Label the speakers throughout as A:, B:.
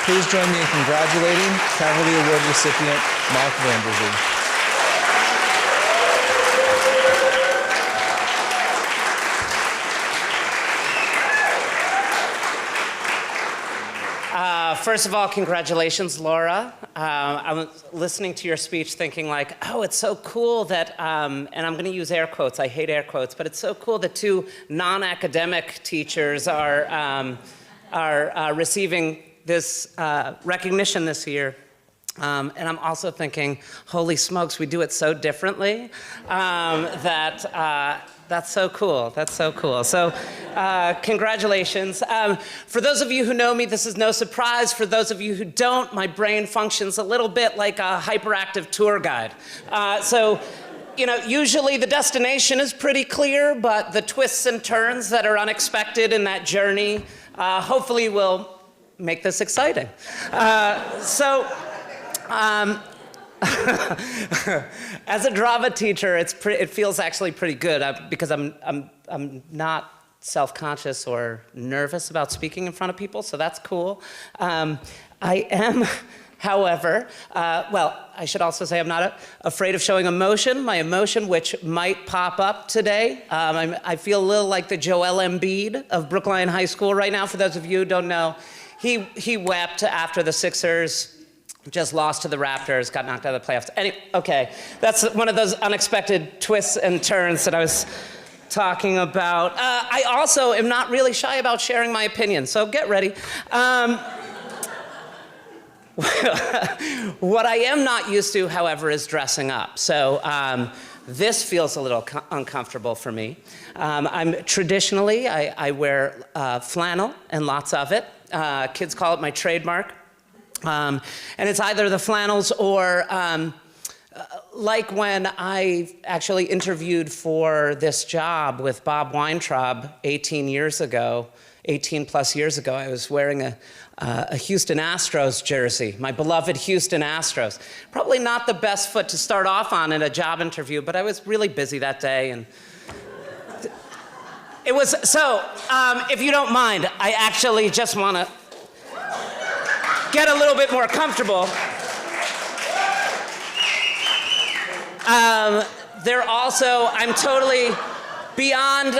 A: Please join me in congratulating Caverly Award recipient Mark VanDerzee.
B: First of all, congratulations, Laura. I was listening to your speech thinking like, oh, it's so cool that, and I'm going to use air quotes, I hate air quotes, but it's so cool that two non-academic teachers are receiving this recognition this year. And I'm also thinking, holy smokes, we do it so differently that's so cool. That's so cool. So congratulations. For those of you who know me, this is no surprise. For those of you who don't, my brain functions a little bit like a hyperactive tour guide. So, you know, usually the destination is pretty clear, but the twists and turns that are unexpected in that journey hopefully will make this exciting. As a drama teacher, it feels actually pretty good because I'm not self-conscious or nervous about speaking in front of people, so that's cool. I am, however, well, I should also say I'm not afraid of showing emotion. My emotion, which might pop up today. I feel a little like the Joel Embiid of Brookline High School right now. For those of you who don't know, he wept after the Sixers just lost to the Raptors, got knocked out of the playoffs. Okay, that's one of those unexpected twists and turns that I was talking about. I also am not really shy about sharing my opinion, so get ready. What I am not used to, however, is dressing up. So this feels a little uncomfortable for me. Traditionally, I wear flannel and lots of it. Kids call it my trademark. And it's either the flannels or like when I actually interviewed for this job with Bob Weintraub 18 plus years ago, I was wearing a Houston Astros jersey, my beloved Houston Astros. Probably not the best foot to start off on in a job interview, but I was really busy that day. And it was, so if you don't mind, I actually just want to get a little bit more comfortable. They're also, I'm totally beyond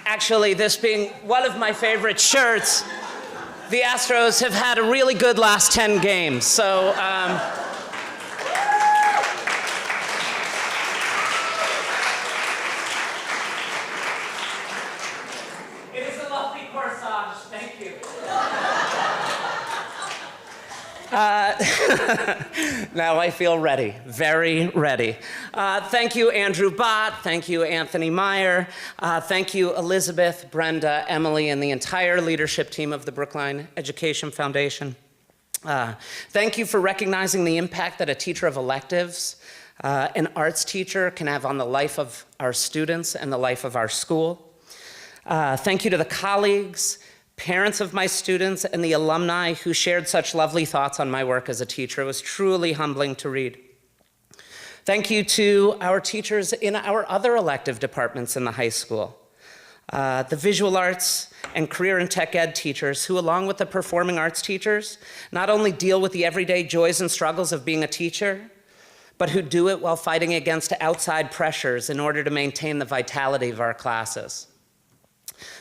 B: actually this being one of my favorite shirts. The Astros have had a really good last 10 games, so. It is a lovely corsage, thank you. Now I feel ready, very ready. Thank you, Andrew Bott. Thank you, Anthony Meyer. Thank you, Elizabeth, Brenda, Emily, and the entire leadership team of the Brookline Education Foundation. Thank you for recognizing the impact that a teacher of electives, an arts teacher, can have on the life of our students and the life of our school. Thank you to the colleagues, parents of my students, and the alumni who shared such lovely thoughts on my work as a teacher. It was truly humbling to read. Thank you to our teachers in our other elective departments in the high school. The visual arts and career and tech ed teachers who, along with the performing arts teachers, not only deal with the everyday joys and struggles of being a teacher, but who do it while fighting against outside pressures in order to maintain the vitality of our classes.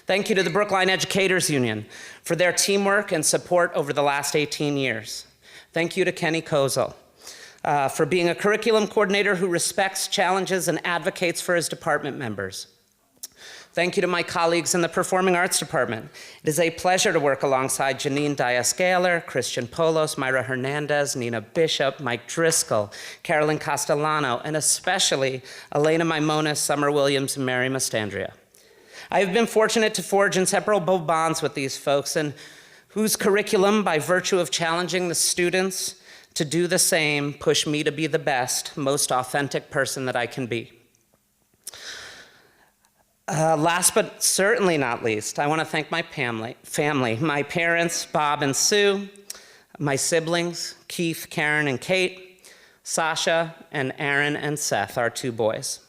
B: Thank you to the Brookline Educators Union for their teamwork and support over the last 18 years. Thank you to Kenny Kozel for being a curriculum coordinator who respects challenges and advocates for his department members. Thank you to my colleagues in the Performing Arts Department. It is a pleasure to work alongside Janine Diaz-Gaylor, Christian Polos, Myra Hernandez, Nina Bishop, Mike Driscoll, Carolyn Castellano, and especially Elena Maimonis, Summer Williams, and Mary Mastandria. I have been fortunate to forge inseparable bonds with these folks, and whose curriculum, by virtue of challenging the students to do the same, push me to be the best, most authentic person that I can be. Last but certainly not least, I want to thank my family, my parents, Bob and Sue, my siblings, Keith, Karen, and Kate, Sasha, and Aaron and Seth, our two boys.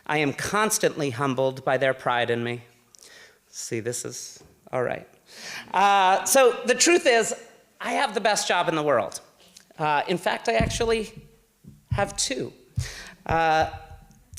B: I am constantly humbled by their pride in me. See, this is all right. So the truth is, I have the best job in the world. In fact, I actually have two.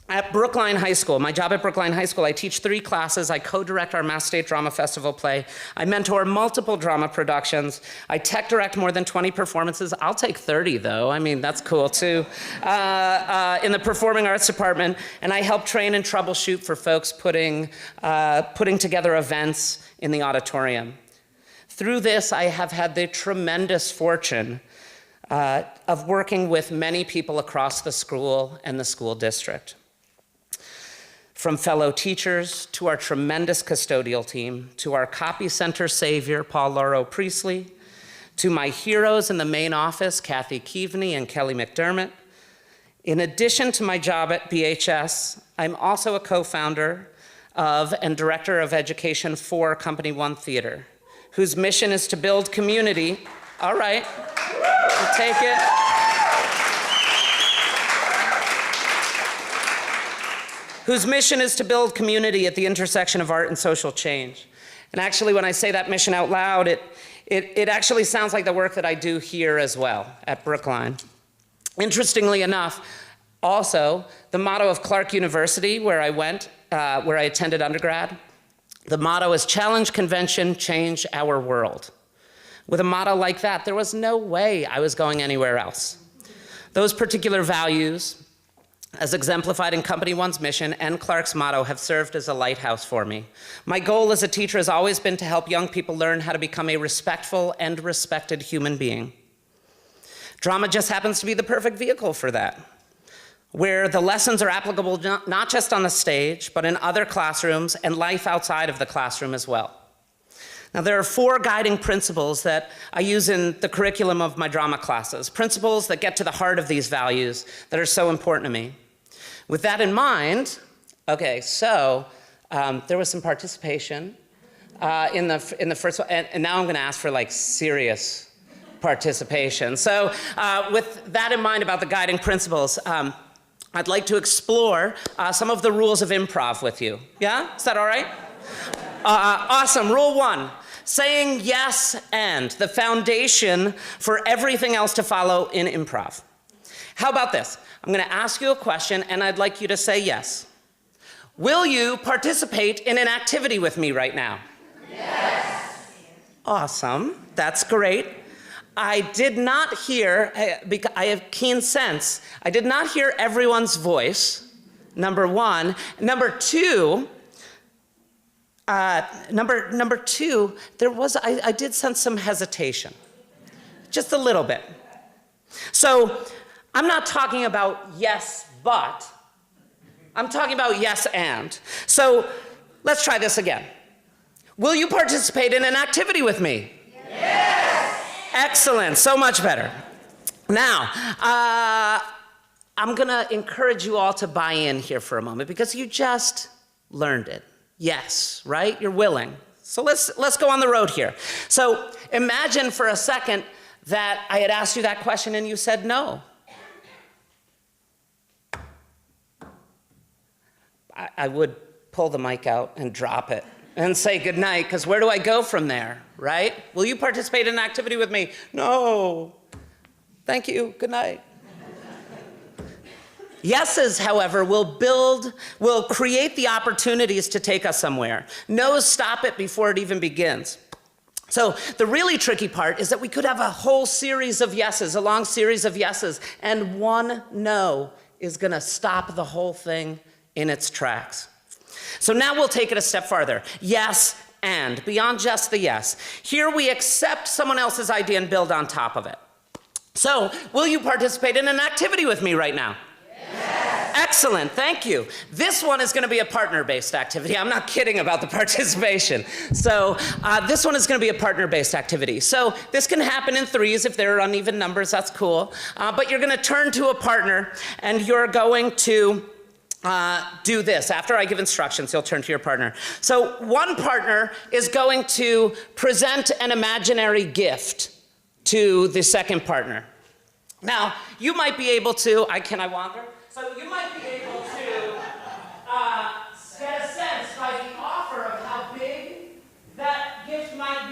B: At Brookline High School, my job at Brookline High School, I teach 3 classes, I co-direct our Mass State Drama Festival play, I mentor multiple drama productions, I tech direct more than 20 performances, I'll take 30 though, I mean, that's cool too, in the Performing Arts Department, and I help train and troubleshoot for folks putting together events in the auditorium. Through this, I have had the tremendous fortune of working with many people across the school and the school district. From fellow teachers to our tremendous custodial team, to our copy center savior, Paul Lauro Priestley, to my heroes in the main office, Kathy Keaveney and Kelly McDermott. In addition to my job at BHS, I'm also a co-founder of and director of education for Company One Theater, whose mission is to build community. All right, we'll take it. Whose mission is to build community at the intersection of art and social change. And actually, when I say that mission out loud, it actually sounds like the work that I do here as well at Brookline. Interestingly enough, also, the motto of Clark University, where I went, where I attended undergrad, the motto is challenge convention, change our world. With a motto like that, there was no way I was going anywhere else. Those particular values, as exemplified in Company One's mission and Clark's motto, have served as a lighthouse for me. My goal as a teacher has always been to help young people learn how to become a respectful and respected human being. Drama just happens to be the perfect vehicle for that, where the lessons are applicable not just on the stage, but in other classrooms and life outside of the classroom as well. Now, there are 4 guiding principles that I use in the curriculum of my drama classes, principles that get to the heart of these values that are so important to me. With that in mind, okay, so there was some participation in the first one, and now I'm gonna ask for like serious participation. So with that in mind about the guiding principles, I'd like to explore some of the rules of improv with you. Yeah, is that all right? Awesome, rule 1. Saying yes and, the foundation for everything else to follow in improv. How about this? I'm gonna ask you a question and I'd like you to say yes. Will you participate in an activity with me right now? Yes. Awesome, that's great. I did not hear, I have keen sense, I did not hear everyone's voice, number 1. Number 2, I did sense some hesitation, just a little bit. So I'm not talking about yes, but, I'm talking about yes and. So let's try this again. Will you participate in an activity with me? Yes! Excellent, so much better. Now, I'm gonna encourage you all to buy in here for a moment because you just learned it. Yes, right? You're willing. So let's go on the road here. So imagine for a second that I had asked you that question and you said no. I would pull the mic out and drop it and say goodnight, because where do I go from there, right? Will you participate in an activity with me? No. Thank you, good night. Yeses, however, will create the opportunities to take us somewhere. No's stop it before it even begins. So the really tricky part is that we could have a whole series of yeses, a long series of yeses, and one no is gonna stop the whole thing in its tracks. So now we'll take it a step farther. Yes and, beyond just the yes. Here we accept someone else's idea and build on top of it. So, will you participate in an activity with me right now? Yes. Excellent, thank you. This one is gonna be a partner-based activity. I'm not kidding about the participation. So, this one is gonna be a partner-based activity. So, this can happen in threes if there are uneven numbers, that's cool. But you're gonna turn to a partner and you're going to do this. After I give instructions, you'll turn to your partner. So one partner is going to present an imaginary gift to the second partner. Now, you might be able to, can I wander? So you might be able to get a sense by the offer of how big that gift might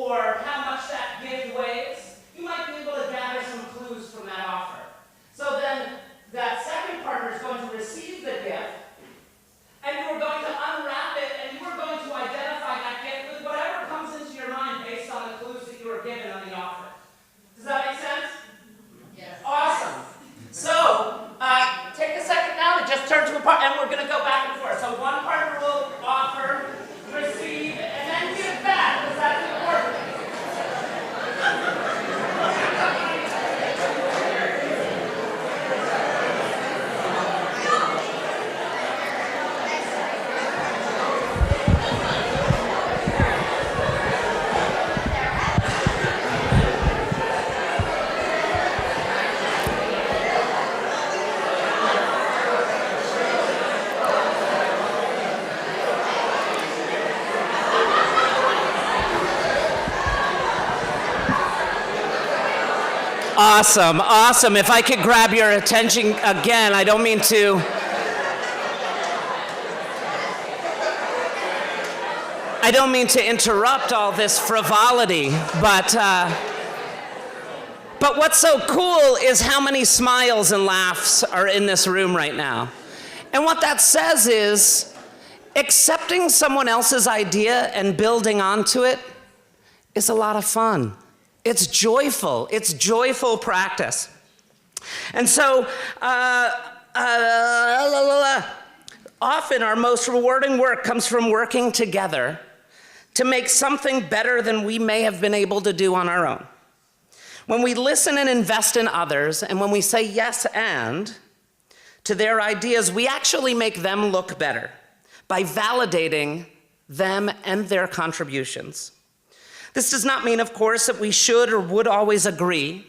B: or how much that gift weighs, you might be able to gather some clues from that offer. So then that second partner is going to receive the gift, and you are going to unwrap it, and you are going to identify that gift with whatever comes into your mind based on the clues that you were given on the offer. Does that make sense? Yes. Awesome. So, take a second now to just turn to a partner, and we're going to go back and forth. So one partner will offer, receive, and then give back, because that's important. Awesome, awesome. If I could grab your attention again, I don't mean to interrupt all this frivolity, but what's so cool is how many smiles and laughs are in this room right now. And what that says is accepting someone else's idea and building onto it is a lot of fun. It's joyful practice. And so, often our most rewarding work comes from working together to make something better than we may have been able to do on our own. When we listen and invest in others, and when we say yes and to their ideas, we actually make them look better by validating them and their contributions. This does not mean, of course, that we should or would always agree,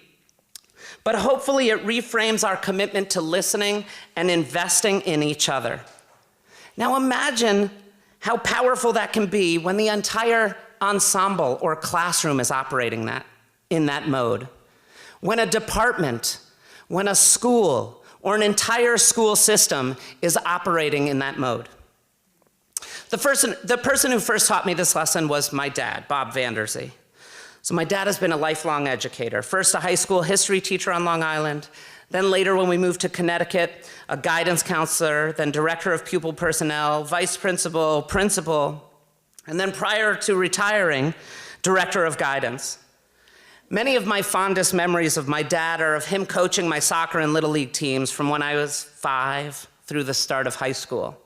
B: but hopefully it reframes our commitment to listening and investing in each other. Now imagine how powerful that can be when the entire ensemble or classroom is operating in that mode. When a department, when a school, or an entire school system is operating in that mode. The person who first taught me this lesson was my dad, Bob VanDerzee. So my dad has been a lifelong educator, first a high school history teacher on Long Island, then later when we moved to Connecticut, a guidance counselor, then director of pupil personnel, vice principal, principal, and then prior to retiring, director of guidance. Many of my fondest memories of my dad are of him coaching my soccer and little league teams from when I was 5 through the start of high school.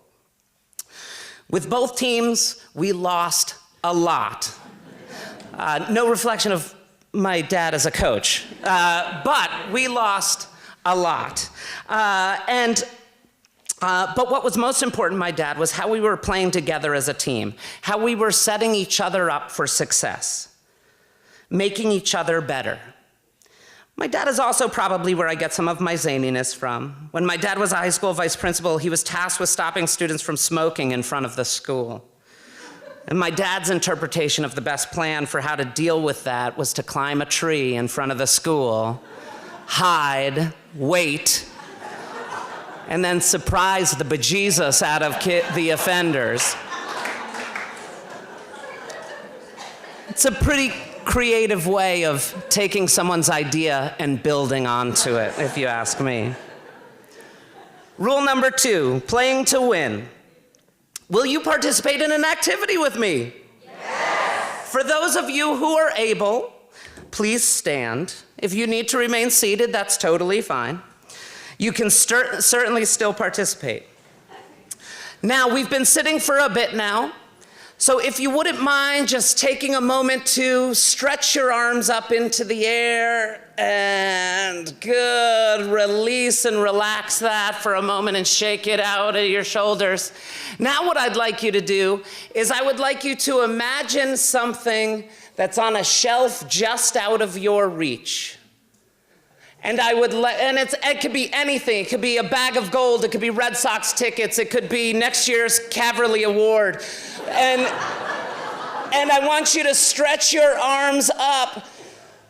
B: With both teams, we lost a lot. No reflection of my dad as a coach, but we lost a lot. But what was most important to my dad was how we were playing together as a team, how we were setting each other up for success, making each other better. My dad is also probably where I get some of my zaniness from. When my dad was a high school vice principal, he was tasked with stopping students from smoking in front of the school. And my dad's interpretation of the best plan for how to deal with that was to climb a tree in front of the school, hide, wait, and then surprise the bejesus out of the offenders. It's a pretty creative way of taking someone's idea and building onto it, if you ask me. Rule number 2, playing to win. Will you participate in an activity with me? Yes. For those of you who are able, please stand. If you need to remain seated, that's totally fine. You can certainly still participate. Now, we've been sitting for a bit now, so if you wouldn't mind just taking a moment to stretch your arms up into the air, and good, release and relax that for a moment and shake it out of your shoulders. Now what I'd like you to do is I would like you to imagine something that's on a shelf just out of your reach. And it could be anything. It could be a bag of gold. It could be Red Sox tickets. It could be next year's Caverly Award. And I want you to stretch your arms up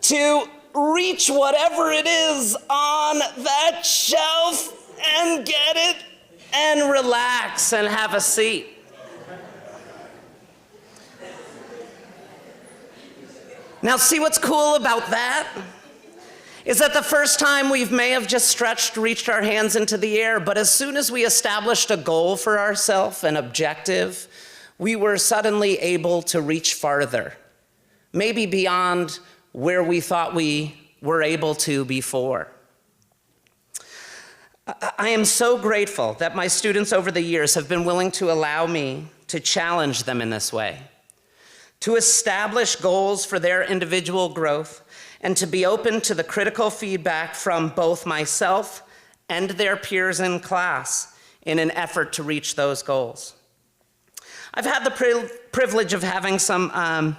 B: to reach whatever it is on that shelf and get it and relax and have a seat. Now, see what's cool about that? Is that the first time we may have just reached our hands into the air, but as soon as we established a goal for ourselves, an objective, we were suddenly able to reach farther, maybe beyond where we thought we were able to before. I am so grateful that my students over the years have been willing to allow me to challenge them in this way, to establish goals for their individual growth, and to be open to the critical feedback from both myself and their peers in class in an effort to reach those goals. I've had the privilege of having some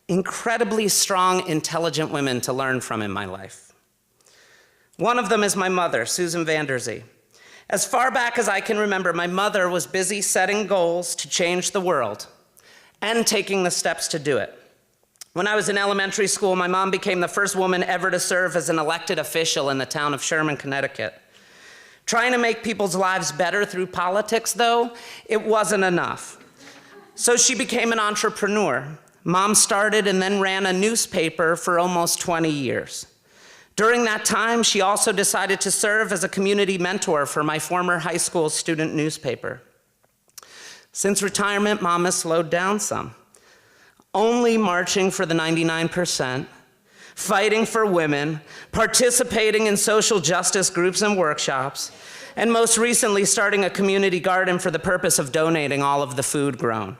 B: incredibly strong, intelligent women to learn from in my life. One of them is my mother, Susan VanDerzee. As far back as I can remember, my mother was busy setting goals to change the world and taking the steps to do it. When I was in elementary school, my mom became the first woman ever to serve as an elected official in the town of Sherman, Connecticut. Trying to make people's lives better through politics, though, it wasn't enough. So she became an entrepreneur. Mom started and then ran a newspaper for almost 20 years. During that time, she also decided to serve as a community mentor for my former high school student newspaper. Since retirement, Mom has slowed down some, only marching for the 99%, fighting for women, participating in social justice groups and workshops, and most recently starting a community garden for the purpose of donating all of the food grown.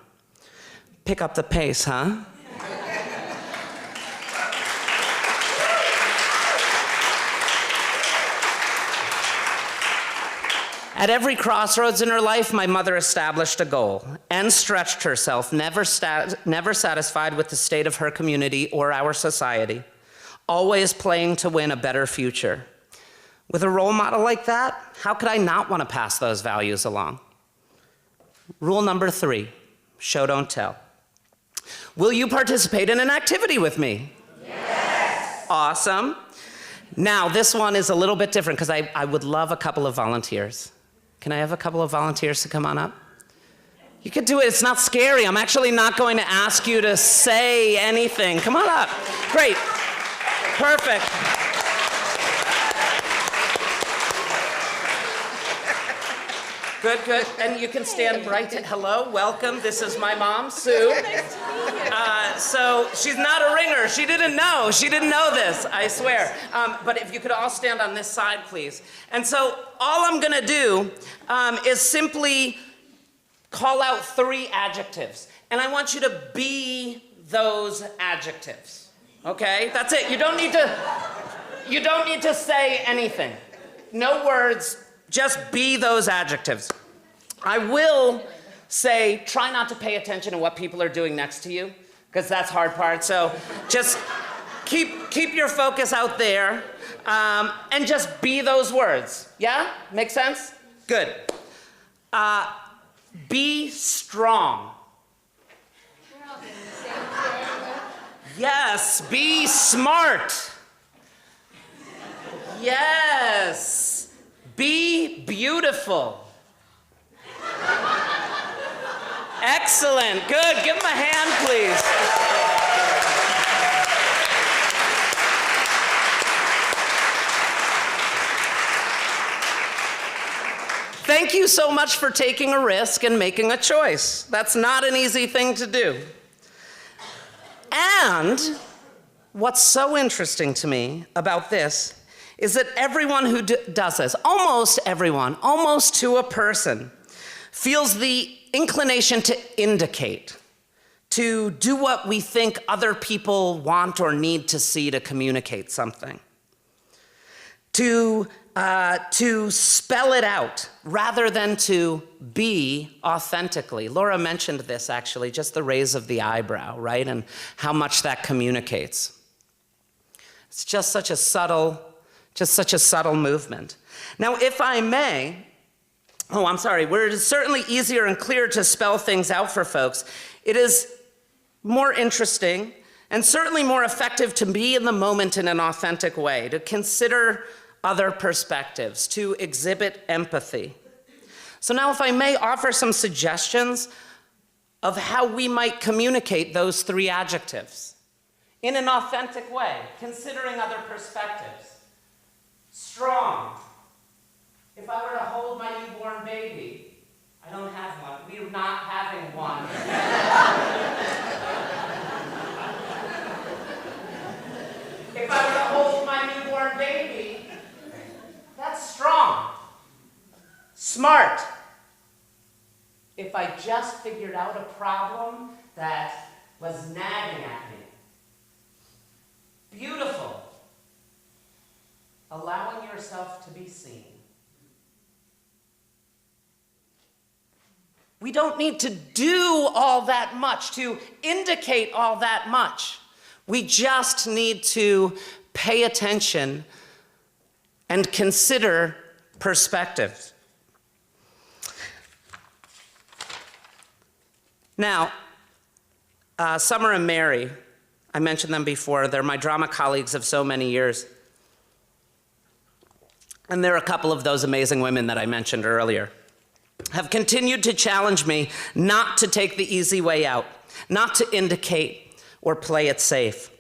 B: Pick up the pace, huh? At every crossroads in her life, my mother established a goal and stretched herself, never satisfied with the state of her community or our society, always playing to win a better future. With a role model like that, how could I not want to pass those values along? Rule number 3, show, don't tell. Will you participate in an activity with me? Yes. Awesome. Now, this one is a little bit different because I would love a couple of volunteers. Can I have a couple of volunteers to come on up? You could do it, it's not scary. I'm actually not going to ask you to say anything. Come on up. Great. Perfect. Good, good. And you can stand right to, hello, welcome. This is my mom, Sue. Nice to meet you. So she's not a ringer. She didn't know. She didn't know this, I swear. But if you could all stand on this side, please. And so all I'm going to do is simply call out 3 adjectives. And I want you to be those adjectives. Okay? That's it. You don't need to say anything. No words. Just be those adjectives. I will say, try not to pay attention to what people are doing next to you, because that's the hard part. So just keep your focus out there, and just be those words. Yeah? Make sense? Good. Be strong. Yes. Be smart. Yes. Be beautiful. Excellent. Good. Give them a hand, please. Thank you so much for taking a risk and making a choice. That's not an easy thing to do. And what's so interesting to me about this is that everyone who does this, almost everyone, almost to a person, feels the inclination to indicate, to do what we think other people want or need to see to communicate something, to spell it out rather than to be authentically. Laura mentioned this actually, just the raise of the eyebrow, right? And how much that communicates. It's just such a subtle movement. Now, if I may, where it is certainly easier and clearer to spell things out for folks, it is more interesting and certainly more effective to be in the moment in an authentic way, to consider other perspectives, to exhibit empathy. So now, if I may offer some suggestions of how we might communicate those 3 adjectives in an authentic way, considering other perspectives. Strong. If I were to hold my newborn baby, I don't have one. We're not having one. If I were to hold my newborn baby, that's strong. Smart. If I just figured out a problem that was nagging at me. Beautiful. Allowing yourself to be seen. We don't need to do all that much, to indicate all that much. We just need to pay attention and consider perspectives. Now, Summer and Mary, I mentioned them before. They're my drama colleagues of so many years. And they're a couple of those amazing women that I mentioned earlier. Have continued to challenge me not to take the easy way out, not to indicate or play it safe,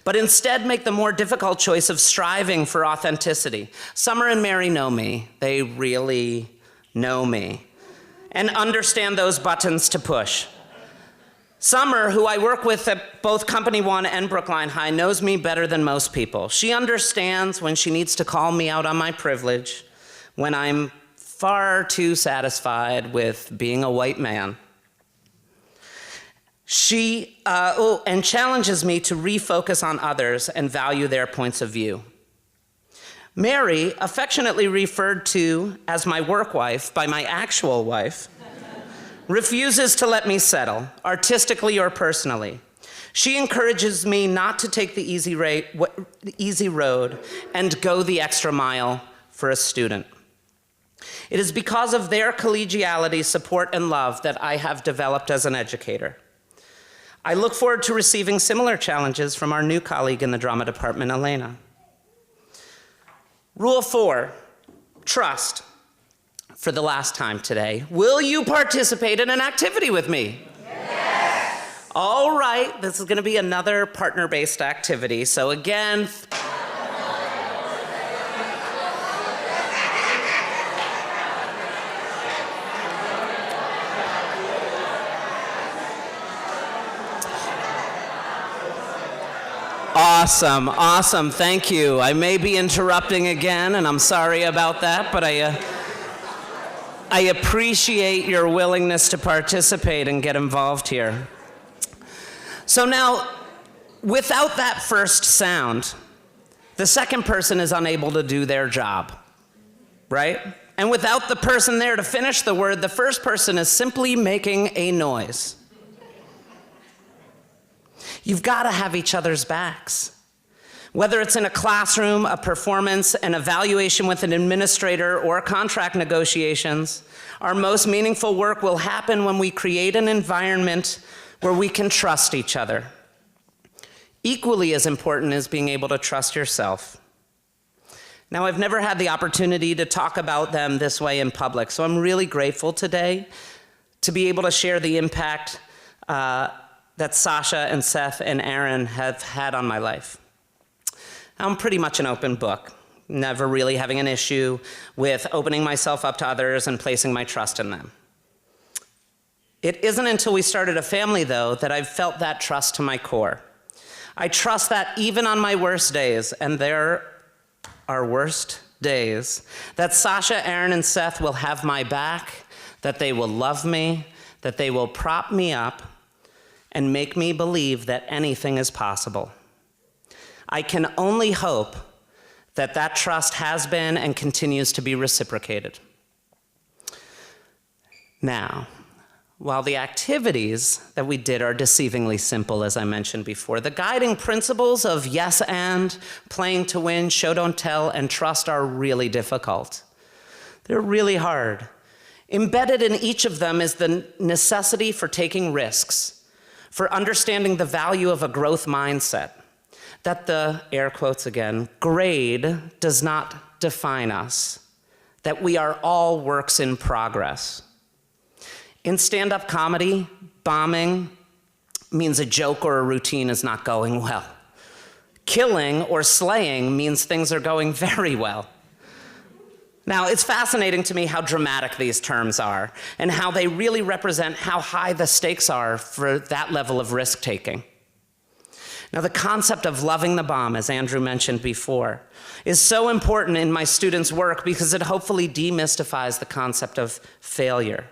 B: but instead make the more difficult choice of striving for authenticity. Summer and Mary know me. They really know me and understand those buttons to push. Summer, who I work with at both Company One and Brookline High, knows me better than most people. She understands when she needs to call me out on my privilege, when I'm far too satisfied with being a white man. She and challenges me to refocus on others and value their points of view. Mary, affectionately referred to as my work wife by my actual wife, refuses to let me settle, artistically or personally. She encourages me not to take the easy road and go the extra mile for a student. It is because of their collegiality, support, and love that I have developed as an educator. I look forward to receiving similar challenges from our new colleague in the drama department, Elena. Rule 4, trust. For the last time today, will you participate in an activity with me?
C: Yes!
B: All right, this is going to be another partner-based activity. So again, awesome, awesome, thank you. I may be interrupting again, and I'm sorry about that, but I appreciate your willingness to participate and get involved here. So now, without that first sound, the second person is unable to do their job, right? And without the person there to finish the word, the first person is simply making a noise. You've got to have each other's backs. Whether it's in a classroom, a performance, an evaluation with an administrator, or contract negotiations, our most meaningful work will happen when we create an environment where we can trust each other. Equally as important is being able to trust yourself. Now, I've never had the opportunity to talk about them this way in public, so I'm really grateful today to be able to share the impact that Sasha and Seth and Aaron have had on my life. I'm pretty much an open book, never really having an issue with opening myself up to others and placing my trust in them. It isn't until we started a family, though, that I've felt that trust to my core. I trust that even on my worst days, and there are worst days, that Sasha, Aaron, and Seth will have my back, that they will love me, that they will prop me up, and make me believe that anything is possible. I can only hope that that trust has been and continues to be reciprocated. Now, while the activities that we did are deceivingly simple, as I mentioned before, the guiding principles of yes and, playing to win, show don't tell, and trust are really difficult. They're really hard. Embedded in each of them is the necessity for taking risks, for understanding the value of a growth mindset, that the, air quotes again, grade does not define us, that we are all works in progress. In stand-up comedy, bombing, means a joke or a routine is not going well. Killing or slaying means things are going very well. Now, it's fascinating to me how dramatic these terms are and how they really represent how high the stakes are for that level of risk-taking. Now, the concept of loving the bomb, as Andrew mentioned before, is so important in my students' work because it hopefully demystifies the concept of failure.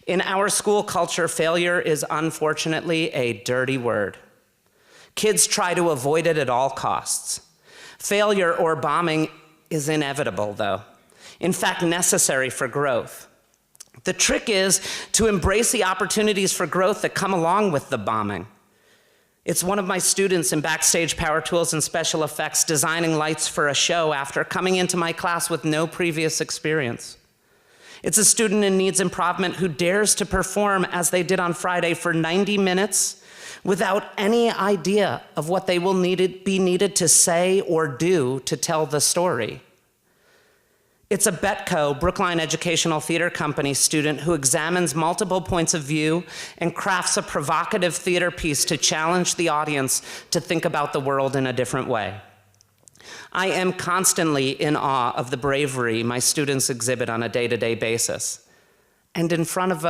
B: In our school culture, failure is unfortunately a dirty word. Kids try to avoid it at all costs. Failure or bombing is inevitable, though. In fact, necessary for growth. The trick is to embrace the opportunities for growth that come along with the bombing. It's one of my students in backstage power tools and special effects designing lights for a show after coming into my class with no previous experience. It's a student in needs improvement who dares to perform as they did on Friday for 90 minutes without any idea of what they will be needed to say or do to tell the story. It's a BETCO, Brookline Educational Theater Company student who examines multiple points of view and crafts a provocative theater piece to challenge the audience to think about the world in a different way. I am constantly in awe of the bravery my students exhibit on a day-to-day basis, and in front of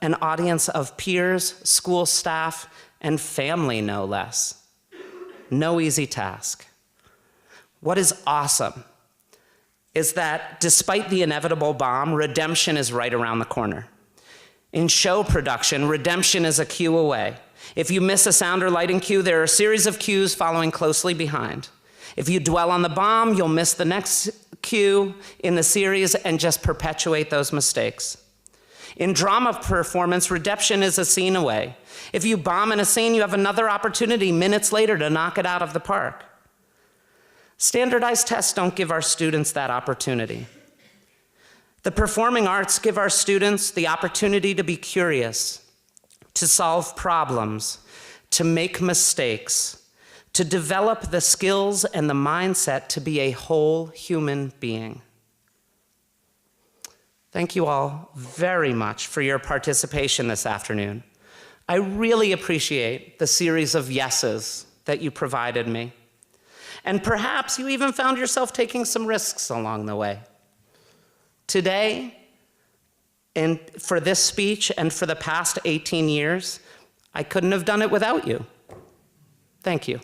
B: an audience of peers, school staff, and family, no less. No easy task. What is awesome is that despite the inevitable bomb, redemption is right around the corner. In show production, redemption is a cue away. If you miss a sound or lighting cue, there are a series of cues following closely behind. If you dwell on the bomb, you'll miss the next cue in the series and just perpetuate those mistakes. In drama performance, redemption is a scene away. If you bomb in a scene, you have another opportunity minutes later to knock it out of the park. Standardized tests don't give our students that opportunity. The performing arts give our students the opportunity to be curious, to solve problems, to make mistakes, to develop the skills and the mindset to be a whole human being. Thank you all very much for your participation this afternoon. I really appreciate the series of yeses that you provided me. And perhaps you even found yourself taking some risks along the way. Today, and for this speech and for the past 18 years, I couldn't have done it without you. Thank you.